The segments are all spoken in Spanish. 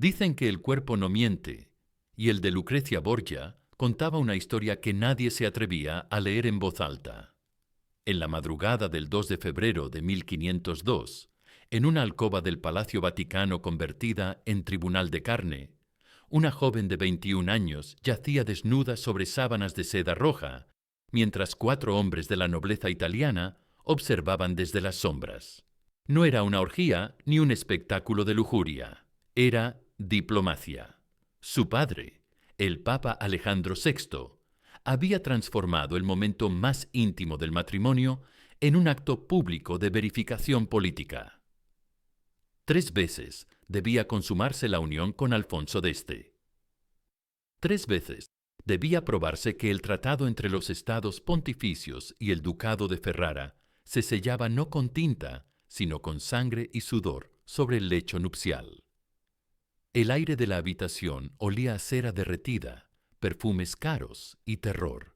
Dicen que el cuerpo no miente, y el de Lucrecia Borgia contaba una historia que nadie se atrevía a leer en voz alta. En la madrugada del 2 de febrero de 1502, en una alcoba del Palacio Vaticano convertida en tribunal de carne, una joven de 21 años yacía desnuda sobre sábanas de seda roja, mientras 4 hombres de la nobleza italiana observaban desde las sombras. No era una orgía ni un espectáculo de lujuria, era diplomacia. Su padre, el Papa Alejandro VI, había transformado el momento más íntimo del matrimonio en un acto público de verificación política. 3 veces debía consumarse la unión con Alfonso d'Este. 3 veces debía probarse que el tratado entre los estados pontificios y el ducado de Ferrara se sellaba no con tinta, sino con sangre y sudor sobre el lecho nupcial. El aire de la habitación olía a cera derretida, perfumes caros y terror.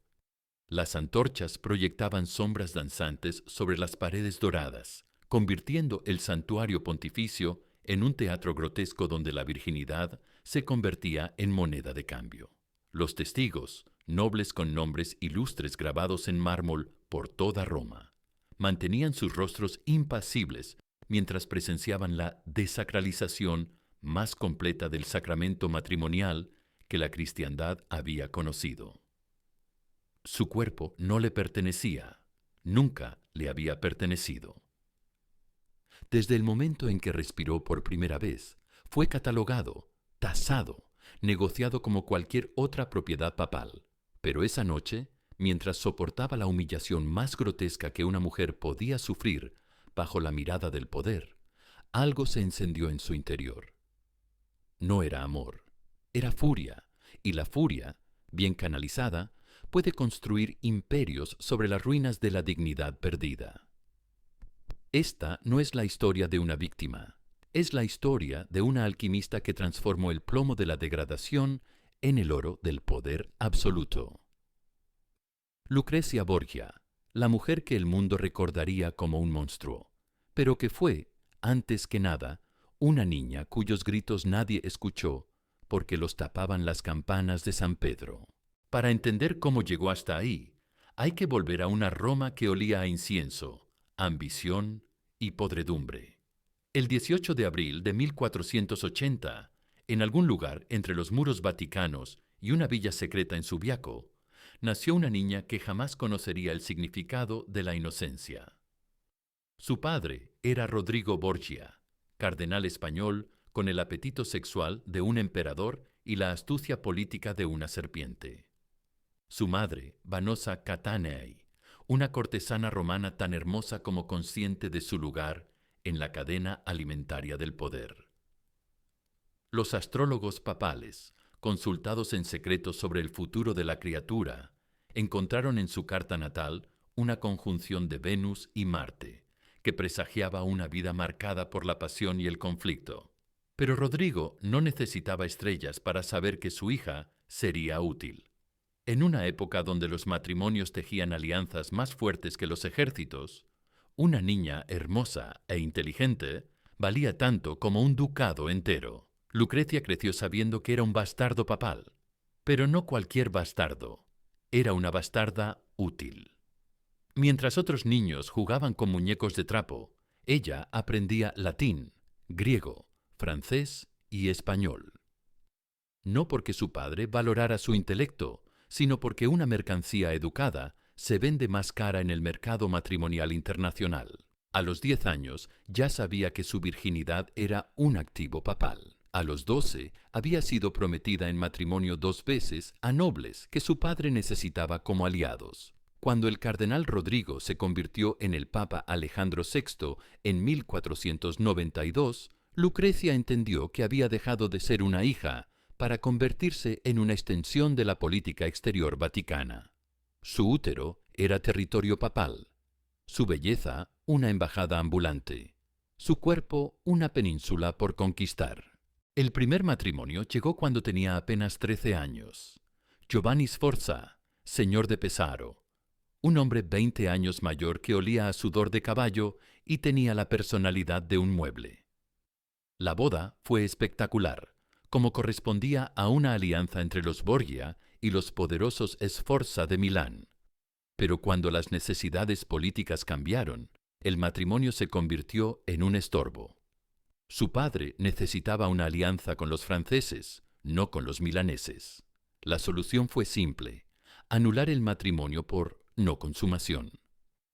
Las antorchas proyectaban sombras danzantes sobre las paredes doradas, convirtiendo el santuario pontificio en un teatro grotesco donde la virginidad se convertía en moneda de cambio. Los testigos, nobles con nombres ilustres grabados en mármol por toda Roma, mantenían sus rostros impasibles mientras presenciaban la desacralización más completa del sacramento matrimonial que la cristiandad había conocido. Su cuerpo no le pertenecía, nunca le había pertenecido. Desde el momento en que respiró por primera vez, fue catalogado, tasado, negociado como cualquier otra propiedad papal. Pero esa noche, mientras soportaba la humillación más grotesca que una mujer podía sufrir bajo la mirada del poder, algo se encendió en su interior. No era amor, era furia, y la furia, bien canalizada, puede construir imperios sobre las ruinas de la dignidad perdida. Esta no es la historia de una víctima, es la historia de una alquimista que transformó el plomo de la degradación en el oro del poder absoluto. Lucrecia Borgia, la mujer que el mundo recordaría como un monstruo, pero que fue, antes que nada, una niña cuyos gritos nadie escuchó porque los tapaban las campanas de San Pedro. Para entender cómo llegó hasta ahí, hay que volver a una Roma que olía a incienso, ambición y podredumbre. El 18 de abril de 1480, en algún lugar entre los muros vaticanos y una villa secreta en Subiaco, nació una niña que jamás conocería el significado de la inocencia. Su padre era Rodrigo Borgia, cardenal español con el apetito sexual de un emperador y la astucia política de una serpiente. Su madre, Vanosa Catanei, una cortesana romana tan hermosa como consciente de su lugar en la cadena alimentaria del poder. Los astrólogos papales, consultados en secreto sobre el futuro de la criatura, encontraron en su carta natal una conjunción de Venus y Marte, que presagiaba una vida marcada por la pasión y el conflicto. Pero Rodrigo no necesitaba estrellas para saber que su hija sería útil. En una época donde los matrimonios tejían alianzas más fuertes que los ejércitos, una niña hermosa e inteligente valía tanto como un ducado entero. Lucrecia creció sabiendo que era un bastardo papal, pero no cualquier bastardo, era una bastarda útil. Mientras otros niños jugaban con muñecos de trapo, ella aprendía latín, griego, francés y español. No porque su padre valorara su intelecto, sino porque una mercancía educada se vende más cara en el mercado matrimonial internacional. A los 10 años ya sabía que su virginidad era un activo papal. A los 12 había sido prometida en matrimonio 2 veces a nobles que su padre necesitaba como aliados. Cuando el cardenal Rodrigo se convirtió en el Papa Alejandro VI en 1492, Lucrecia entendió que había dejado de ser una hija para convertirse en una extensión de la política exterior vaticana. Su útero era territorio papal, su belleza una embajada ambulante, su cuerpo una península por conquistar. El primer matrimonio llegó cuando tenía apenas 13 años. Giovanni Sforza, señor de Pesaro, un hombre 20 años mayor que olía a sudor de caballo y tenía la personalidad de un mueble. La boda fue espectacular. como correspondía a una alianza entre los Borgia y los poderosos Sforza de Milán. Pero cuando las necesidades políticas cambiaron, el matrimonio se convirtió en un estorbo. Su padre necesitaba una alianza con los franceses, no con los milaneses. La solución fue simple: anular el matrimonio por no consumación.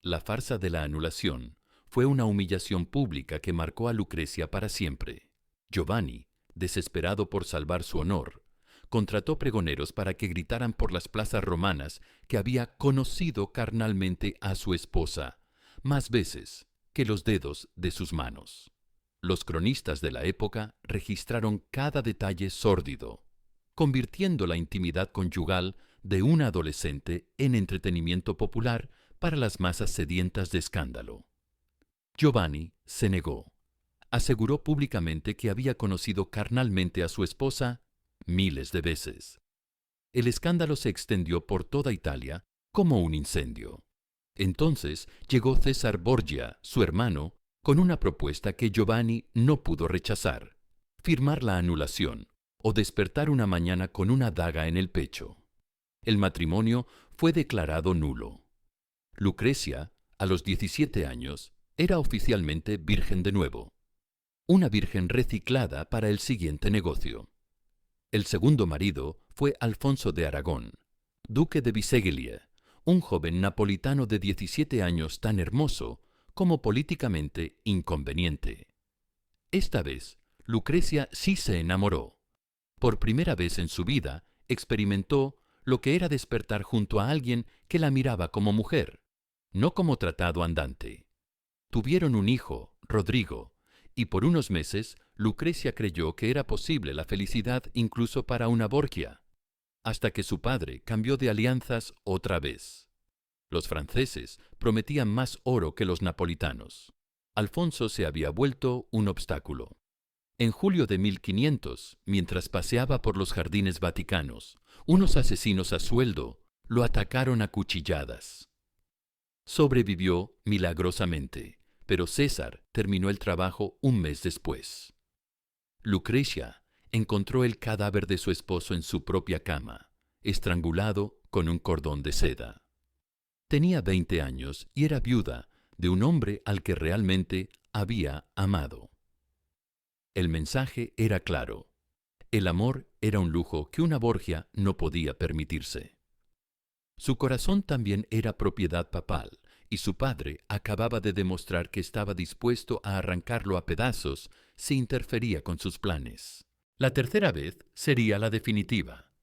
La farsa de la anulación fue una humillación pública que marcó a Lucrecia para siempre. Giovanni, desesperado por salvar su honor, contrató pregoneros para que gritaran por las plazas romanas que había conocido carnalmente a su esposa más veces que los dedos de sus manos. Los cronistas de la época registraron cada detalle sórdido, convirtiendo la intimidad conyugal de una adolescente en entretenimiento popular para las masas sedientas de escándalo. Giovanni se negó. Aseguró públicamente que había conocido carnalmente a su esposa miles de veces. El escándalo se extendió por toda Italia como un incendio. Entonces llegó César Borgia, su hermano, con una propuesta que Giovanni no pudo rechazar: firmar la anulación o despertar una mañana con una daga en el pecho. El matrimonio fue declarado nulo. Lucrecia, a los 17 años, era oficialmente virgen de nuevo. Una virgen reciclada para el siguiente negocio. El segundo marido fue Alfonso de Aragón, duque de Biseglie, un joven napolitano de 17 años tan hermoso como políticamente inconveniente. Esta vez, Lucrecia sí se enamoró. Por primera vez en su vida, experimentó lo que era despertar junto a alguien que la miraba como mujer, no como tratado andante. Tuvieron un hijo, Rodrigo, y por unos meses Lucrecia creyó que era posible la felicidad incluso para una Borgia, hasta que su padre cambió de alianzas otra vez. Los franceses prometían más oro que los napolitanos. Alfonso se había vuelto un obstáculo. En julio de 1500, mientras paseaba por los jardines vaticanos, unos asesinos a sueldo lo atacaron a cuchilladas. Sobrevivió milagrosamente, pero César terminó el trabajo un mes después. Lucrecia encontró el cadáver de su esposo en su propia cama, estrangulado con un cordón de seda. Tenía 20 años y era viuda de un hombre al que realmente había amado. El mensaje era claro: el amor era un lujo que una Borgia no podía permitirse. Su corazón también era propiedad papal, y su padre acababa de demostrar que estaba dispuesto a arrancarlo a pedazos si interfería con sus planes. La tercera vez sería la definitiva.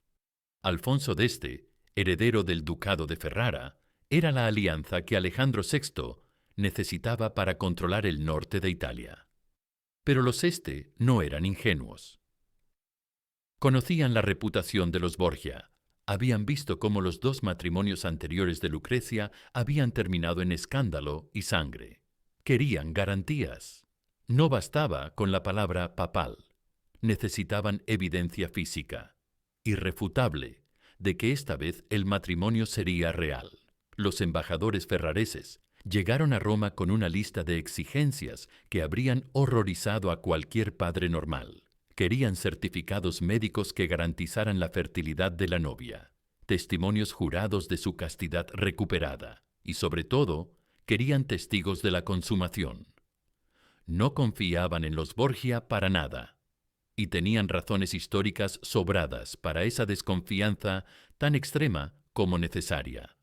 Alfonso d'Este, heredero del ducado de Ferrara, era la alianza que Alejandro VI necesitaba para controlar el norte de Italia. Pero los Este no eran ingenuos. Conocían la reputación de los Borgia. Habían visto cómo los dos matrimonios anteriores de Lucrecia habían terminado en escándalo y sangre. Querían garantías. No bastaba con la palabra papal. Necesitaban evidencia física, irrefutable, de que esta vez el matrimonio sería real. Los embajadores ferrareses llegaron a Roma con una lista de exigencias que habrían horrorizado a cualquier padre normal. Querían certificados médicos que garantizaran la fertilidad de la novia, testimonios jurados de su castidad recuperada y, sobre todo, querían testigos de la consumación. No confiaban en los Borgia para nada, y tenían razones históricas sobradas para esa desconfianza tan extrema como necesaria.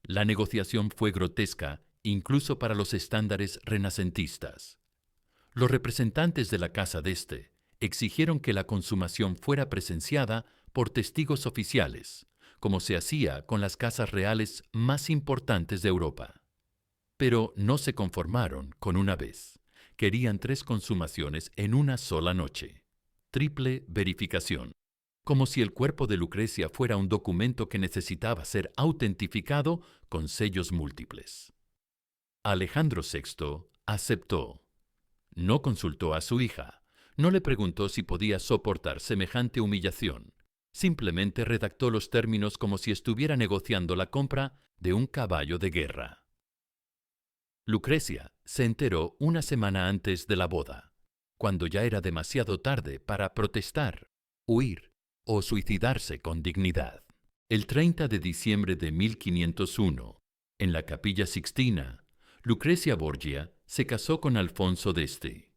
La negociación fue grotesca incluso para los estándares renacentistas. Los representantes de la Casa d'Este exigieron que la consumación fuera presenciada por testigos oficiales, como se hacía con las casas reales más importantes de Europa. Pero no se conformaron con una vez. Querían 3 consumaciones en una sola noche. Triple verificación. Como si el cuerpo de Lucrecia fuera un documento que necesitaba ser autentificado con sellos múltiples. Alejandro VI aceptó. No consultó a su hija. No le preguntó si podía soportar semejante humillación. Simplemente redactó los términos como si estuviera negociando la compra de un caballo de guerra. Lucrecia se enteró una semana antes de la boda, cuando ya era demasiado tarde para protestar. huir o suicidarse con dignidad. El 30 de diciembre de 1501, en la Capilla Sixtina, Lucrecia Borgia se casó con Alfonso d'Este.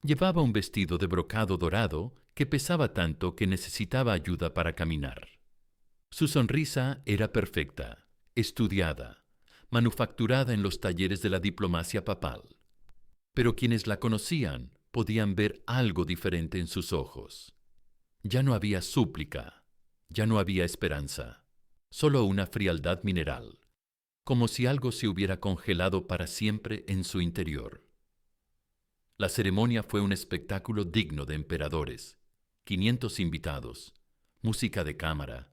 Llevaba un vestido de brocado dorado que pesaba tanto que necesitaba ayuda para caminar. Su sonrisa era perfecta, estudiada, manufacturada en los talleres de la diplomacia papal. Pero quienes la conocían podían ver algo diferente en sus ojos. Ya no había súplica, ya no había esperanza, solo una frialdad mineral, como si algo se hubiera congelado para siempre en su interior. La ceremonia fue un espectáculo digno de emperadores. 500 invitados, música de cámara,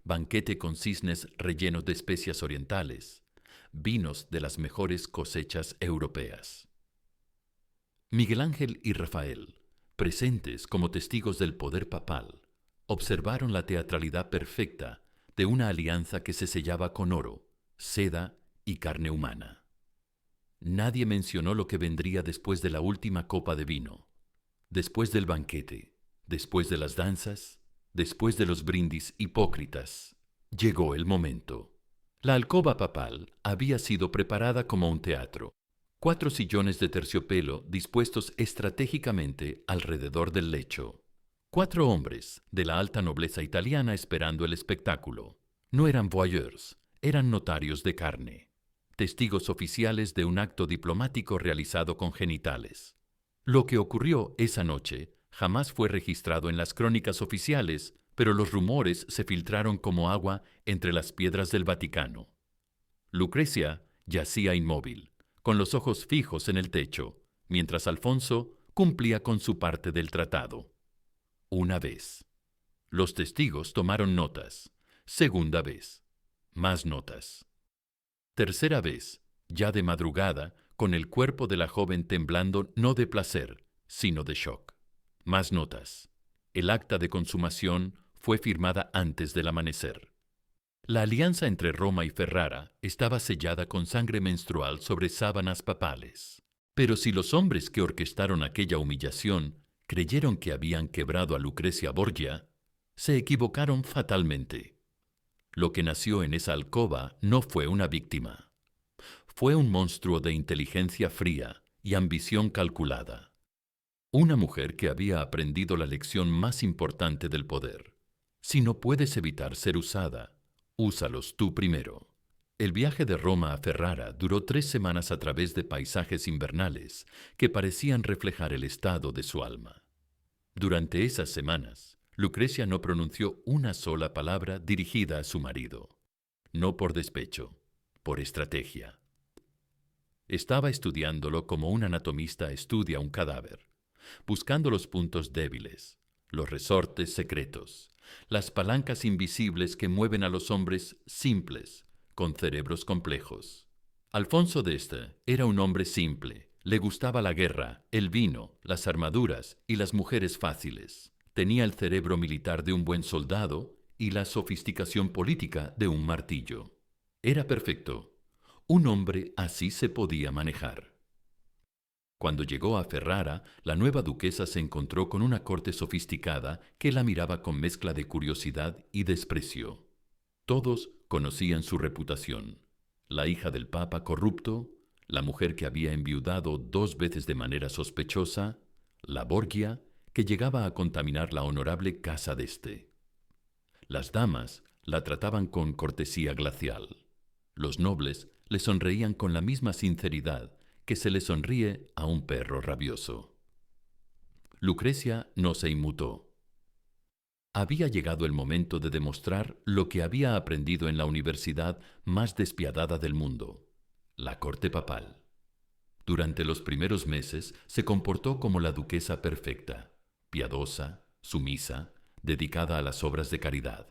banquete con cisnes rellenos de especias orientales, vinos de las mejores cosechas europeas. Miguel Ángel y Rafael, presentes como testigos del poder papal, observaron la teatralidad perfecta de una alianza que se sellaba con oro, seda y carne humana. Nadie mencionó lo que vendría después de la última copa de vino, después del banquete, después de las danzas, después de los brindis hipócritas. Llegó el momento. La alcoba papal había sido preparada como un teatro. 4 sillones de terciopelo dispuestos estratégicamente alrededor del lecho. 4 hombres de la alta nobleza italiana esperando el espectáculo. No eran voyeurs, eran notarios de carne, testigos oficiales de un acto diplomático realizado con genitales. Lo que ocurrió esa noche jamás fue registrado en las crónicas oficiales, pero los rumores se filtraron como agua entre las piedras del Vaticano. Lucrecia yacía inmóvil, con los ojos fijos en el techo, mientras Alfonso cumplía con su parte del tratado. Una vez. Los testigos tomaron notas. Segunda vez. Más notas. Tercera vez, ya de madrugada, con el cuerpo de la joven temblando no de placer, sino de shock. Más notas. El acta de consumación fue firmada antes del amanecer. La alianza entre Roma y Ferrara estaba sellada con sangre menstrual sobre sábanas papales. Pero si los hombres que orquestaron aquella humillación creyeron que habían quebrado a Lucrecia Borgia, se equivocaron fatalmente. Lo que nació en esa alcoba no fue una víctima. Fue un monstruo de inteligencia fría y ambición calculada. Una mujer que había aprendido la lección más importante del poder. Si no puedes evitar ser usada, úsalos tú primero. El viaje de Roma a Ferrara duró 3 semanas a través de paisajes invernales que parecían reflejar el estado de su alma. Durante esas semanas, Lucrecia no pronunció una sola palabra dirigida a su marido. No por despecho, por estrategia. Estaba estudiándolo como un anatomista estudia un cadáver, buscando los puntos débiles, los resortes secretos, las palancas invisibles que mueven a los hombres simples, con cerebros complejos. Alfonso d'Este era un hombre simple. Le gustaba la guerra, el vino, las armaduras y las mujeres fáciles. Tenía el cerebro militar de un buen soldado y la sofisticación política de un martillo. Era perfecto. Un hombre así se podía manejar. Cuando llegó a Ferrara, la nueva duquesa se encontró con una corte sofisticada que la miraba con mezcla de curiosidad y desprecio. Todos conocían su reputación. La hija del papa corrupto, la mujer que había enviudado 2 veces de manera sospechosa, la Borgia, que llegaba a contaminar la honorable casa d'Este. Las damas la trataban con cortesía glacial. Los nobles le sonreían con la misma sinceridad que se le sonríe a un perro rabioso. Lucrecia no se inmutó. Había llegado el momento de demostrar lo que había aprendido en la universidad más despiadada del mundo, la corte papal. Durante los primeros meses se comportó como la duquesa perfecta, piadosa, sumisa, dedicada a las obras de caridad.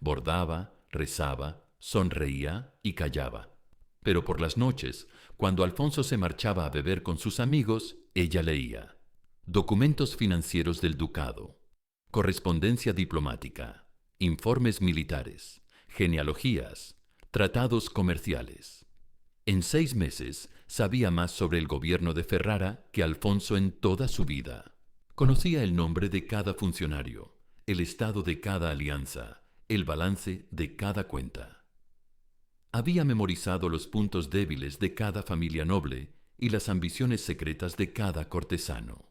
Bordaba, rezaba, sonreía y callaba. Pero por las noches, cuando Alfonso se marchaba a beber con sus amigos, ella leía documentos financieros del ducado, correspondencia diplomática, informes militares, genealogías, tratados comerciales. En 6 meses sabía más sobre el gobierno de Ferrara que Alfonso en toda su vida. Conocía el nombre de cada funcionario, el estado de cada alianza, el balance de cada cuenta. Había memorizado los puntos débiles de cada familia noble y las ambiciones secretas de cada cortesano.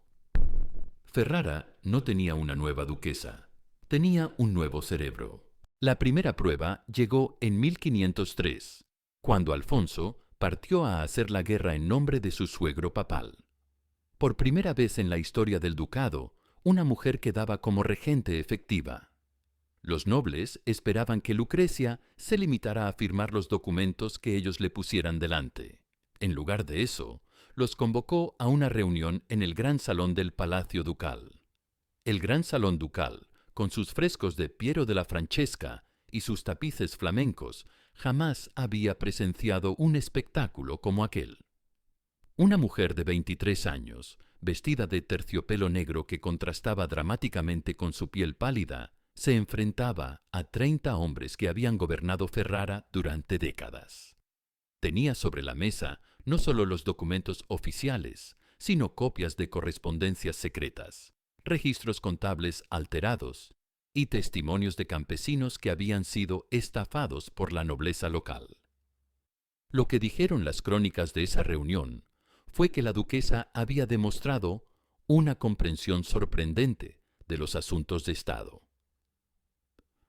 Ferrara no tenía una nueva duquesa, tenía un nuevo cerebro. La primera prueba llegó en 1503, cuando Alfonso partió a hacer la guerra en nombre de su suegro papal. Por primera vez en la historia del ducado, una mujer quedaba como regente efectiva. Los nobles esperaban que Lucrecia se limitara a firmar los documentos que ellos le pusieran delante. En lugar de eso, los convocó a una reunión en el gran salón del Palacio Ducal. El gran salón ducal, con sus frescos de Piero de la Francesca y sus tapices flamencos, jamás había presenciado un espectáculo como aquel. Una mujer de 23 años, vestida de terciopelo negro que contrastaba dramáticamente con su piel pálida, se enfrentaba a 30 hombres que habían gobernado Ferrara durante décadas. Tenía sobre la mesa no solo los documentos oficiales, sino copias de correspondencias secretas, registros contables alterados y testimonios de campesinos que habían sido estafados por la nobleza local. Lo que dijeron las crónicas de esa reunión fue que la duquesa había demostrado una comprensión sorprendente de los asuntos de Estado.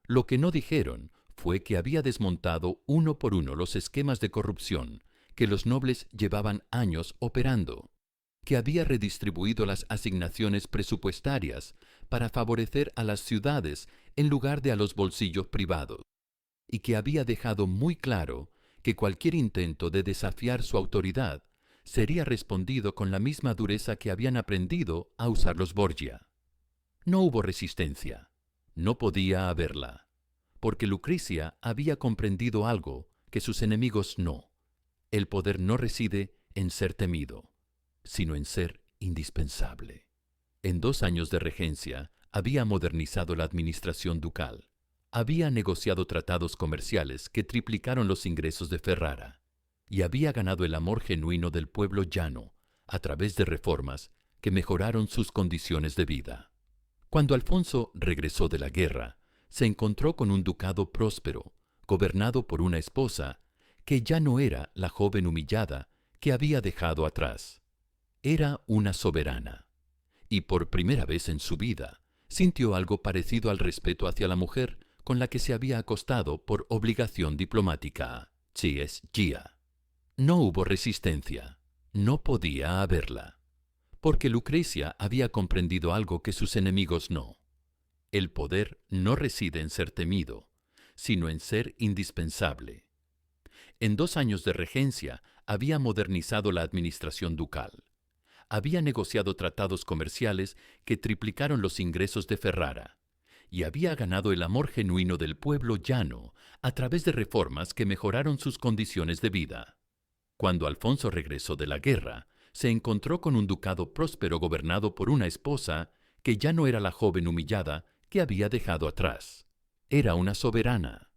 Lo que no dijeron fue que había desmontado uno por uno los esquemas de corrupción que los nobles llevaban años operando, que había redistribuido las asignaciones presupuestarias para favorecer a las ciudades en lugar de a los bolsillos privados, y que había dejado muy claro que cualquier intento de desafiar su autoridad sería respondido con la misma dureza que habían aprendido a usar los Borgia. No hubo resistencia, no podía haberla, porque Lucrecia había comprendido algo que sus enemigos no. El poder no reside en ser temido, sino en ser indispensable. En 2 años de regencia, había modernizado la administración ducal. Había negociado tratados comerciales que triplicaron los ingresos de Ferrara y había ganado el amor genuino del pueblo llano a través de reformas que mejoraron sus condiciones de vida. Cuando Alfonso regresó de la guerra, se encontró con un ducado próspero, gobernado por una esposa que ya no era la joven humillada que había dejado atrás. Era una soberana, y por primera vez en su vida sintió algo parecido al respeto hacia la mujer con la que se había acostado por obligación diplomática, Gia. No hubo resistencia, no podía haberla, porque Lucrecia había comprendido algo que sus enemigos no. El poder no reside en ser temido, sino en ser indispensable. En 2 años de regencia había modernizado la administración ducal. Había negociado tratados comerciales que triplicaron los ingresos de Ferrara y había ganado el amor genuino del pueblo llano a través de reformas que mejoraron sus condiciones de vida. Cuando Alfonso regresó de la guerra, se encontró con un ducado próspero gobernado por una esposa que ya no era la joven humillada que había dejado atrás. Era una soberana,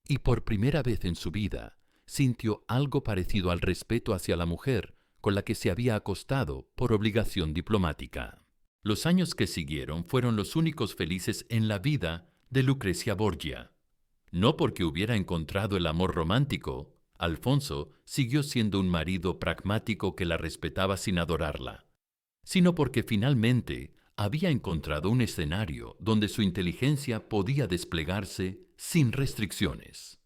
y por primera vez en su vida sintió algo parecido al respeto hacia la mujer con la que se había acostado por obligación diplomática. Los años que siguieron fueron los únicos felices en la vida de Lucrecia Borgia. No porque hubiera encontrado el amor romántico, Alfonso siguió siendo un marido pragmático que la respetaba sin adorarla, sino porque finalmente había encontrado un escenario donde su inteligencia podía desplegarse sin restricciones.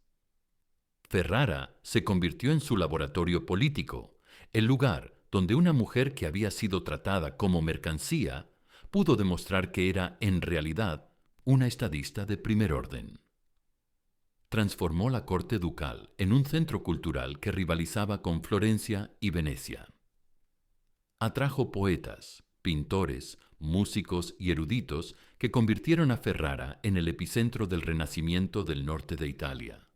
Ferrara se convirtió en su laboratorio político, el lugar donde una mujer que había sido tratada como mercancía pudo demostrar que era en realidad una estadista de primer orden. Transformó la corte ducal en un centro cultural que rivalizaba con Florencia y Venecia. Atrajo poetas, pintores, músicos y eruditos que convirtieron a Ferrara en el epicentro del Renacimiento del norte de Italia.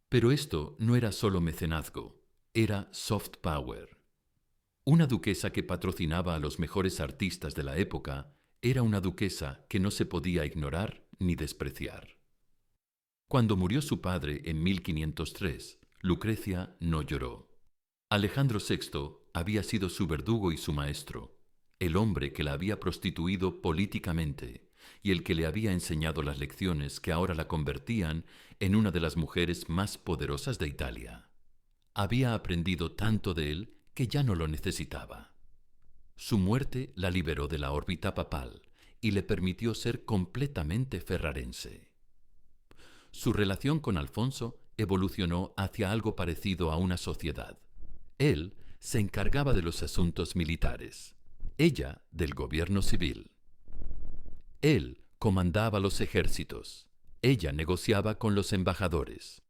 Pero esto no era solo mecenazgo, era soft power. Una duquesa que patrocinaba a los mejores artistas de la época era una duquesa que no se podía ignorar ni despreciar. Cuando murió su padre en 1503, Lucrecia no lloró. Alejandro VI había sido su verdugo y su maestro, el hombre que la había prostituido políticamente, y el que le había enseñado las lecciones que ahora la convertían en una de las mujeres más poderosas de Italia. Había aprendido tanto de él que ya no lo necesitaba. Su muerte la liberó de la órbita papal y le permitió ser completamente ferrarense. Su relación con Alfonso evolucionó hacia algo parecido a una sociedad. Él se encargaba de los asuntos militares, ella del gobierno civil. Él comandaba los ejércitos, ella negociaba con los embajadores.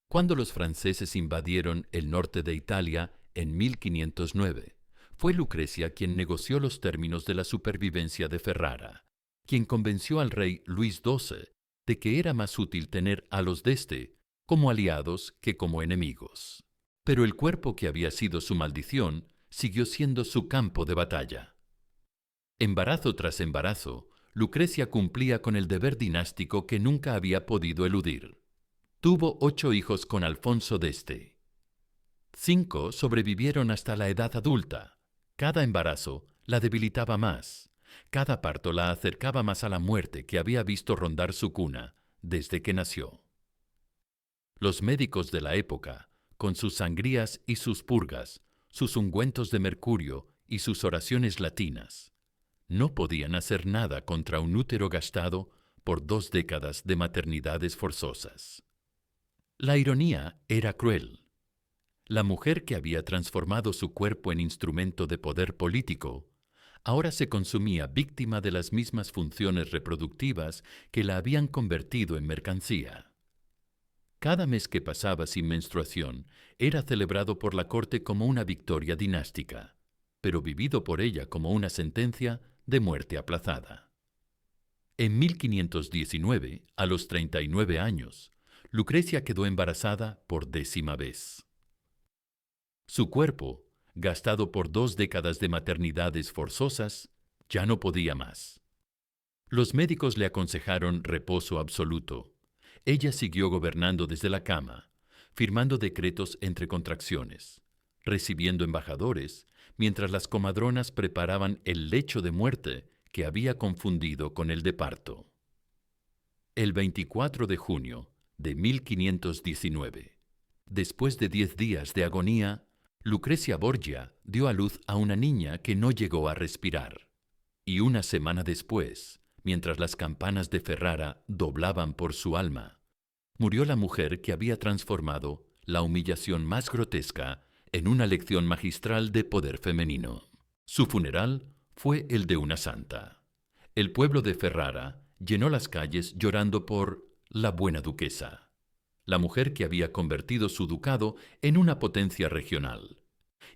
Cuando los franceses invadieron el norte de Italia en 1509, fue Lucrecia quien negoció los términos de la supervivencia de Ferrara, quien convenció al rey Luis XII de que era más útil tener a los de este como aliados que como enemigos. Pero el cuerpo que había sido su maldición siguió siendo su campo de batalla. Embarazo tras embarazo, Lucrecia cumplía con el deber dinástico que nunca había podido eludir. Tuvo 8 hijos con Alfonso d'Este. 5 sobrevivieron hasta la edad adulta. Cada embarazo la debilitaba más. Cada parto la acercaba más a la muerte que había visto rondar su cuna desde que nació. Los médicos de la época, con sus sangrías y sus purgas, sus ungüentos de mercurio y sus oraciones latinas, no podían hacer nada contra un útero gastado por 2 décadas de maternidades forzosas. La ironía era cruel. La mujer que había transformado su cuerpo en instrumento de poder político, ahora se consumía víctima de las mismas funciones reproductivas que la habían convertido en mercancía. Cada mes que pasaba sin menstruación era celebrado por la corte como una victoria dinástica, pero vivido por ella como una sentencia de muerte aplazada. En 1519, a los 39 años, Lucrecia quedó embarazada por 10ª vez. Su cuerpo, gastado por 2 décadas de maternidades forzosas, ya no podía más. Los médicos le aconsejaron reposo absoluto. Ella siguió gobernando desde la cama, firmando decretos entre contracciones, recibiendo embajadores, mientras las comadronas preparaban el lecho de muerte que había confundido con el de parto. El 24 de junio de 1519, después de 10 días de agonía, Lucrecia Borgia dio a luz a una niña que no llegó a respirar. Y una semana después, mientras las campanas de Ferrara doblaban por su alma, murió la mujer que había transformado la humillación más grotesca en una lección magistral de poder femenino. Su funeral fue el de una santa. El pueblo de Ferrara llenó las calles llorando por la buena duquesa, la mujer que había convertido su ducado en una potencia regional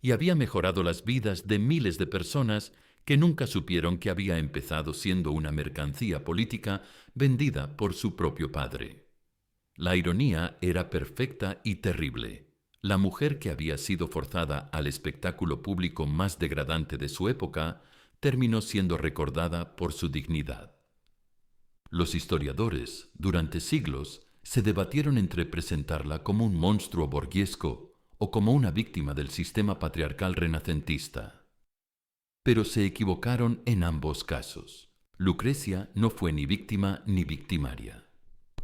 y había mejorado las vidas de miles de personas que nunca supieron que había empezado siendo una mercancía política vendida por su propio padre. La ironía era perfecta y terrible. La mujer que había sido forzada al espectáculo público más degradante de su época terminó siendo recordada por su dignidad. Los historiadores, durante siglos, se debatieron entre presentarla como un monstruo borgiesco o como una víctima del sistema patriarcal renacentista. Pero se equivocaron en ambos casos. Lucrecia no fue ni víctima ni victimaria.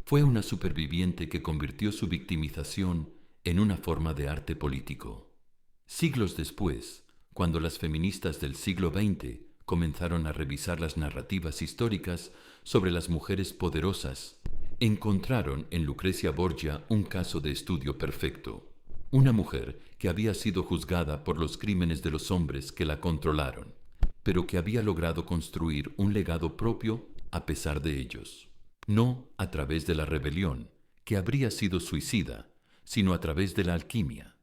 Fue una superviviente que convirtió su victimización en una forma de arte político. Siglos después, cuando las feministas del siglo XX comenzaron a revisar las narrativas históricas sobre las mujeres poderosas, encontraron en Lucrecia Borgia un caso de estudio perfecto. Una mujer que había sido juzgada por los crímenes de los hombres que la controlaron, pero que había logrado construir un legado propio a pesar de ellos. No a través de la rebelión, que habría sido suicida, sino a través de la alquimia,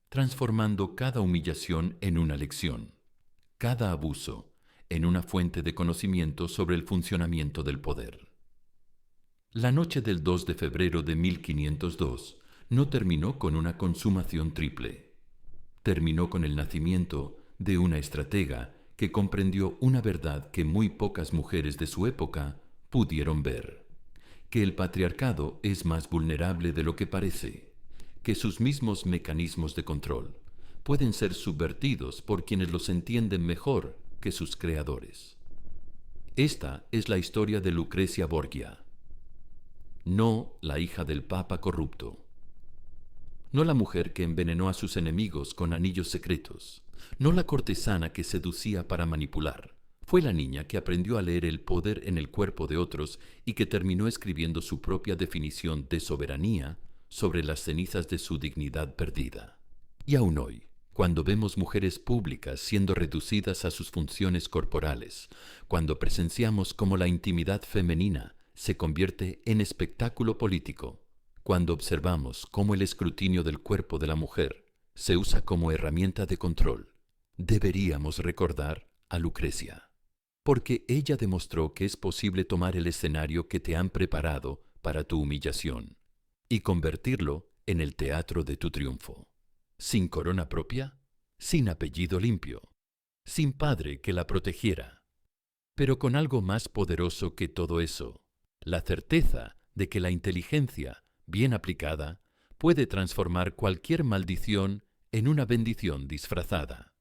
transformando cada humillación en una lección, cada abuso en una fuente de conocimiento sobre el funcionamiento del poder. La noche del 2 de febrero de 1502 no terminó con una consumación triple. Terminó con el nacimiento de una estratega que comprendió una verdad que muy pocas mujeres de su época pudieron ver: que el patriarcado es más vulnerable de lo que parece, que sus mismos mecanismos de control pueden ser subvertidos por quienes los entienden mejor que sus creadores. Esta es la historia de Lucrecia Borgia, no la hija del papa corrupto, no la mujer que envenenó a sus enemigos con anillos secretos, no la cortesana que seducía para manipular. Fue la niña que aprendió a leer el poder en el cuerpo de otros y que terminó escribiendo su propia definición de soberanía sobre las cenizas de su dignidad perdida. Y aún hoy, cuando vemos mujeres públicas siendo reducidas a sus funciones corporales, cuando presenciamos cómo la intimidad femenina se convierte en espectáculo político, cuando observamos cómo el escrutinio del cuerpo de la mujer se usa como herramienta de control, deberíamos recordar a Lucrecia, porque ella demostró que es posible tomar el escenario que te han preparado para tu humillación y convertirlo en el teatro de tu triunfo. Sin corona propia, sin apellido limpio, sin padre que la protegiera, pero con algo más poderoso que todo eso, la certeza de que la inteligencia, bien aplicada, puede transformar cualquier maldición en una bendición disfrazada.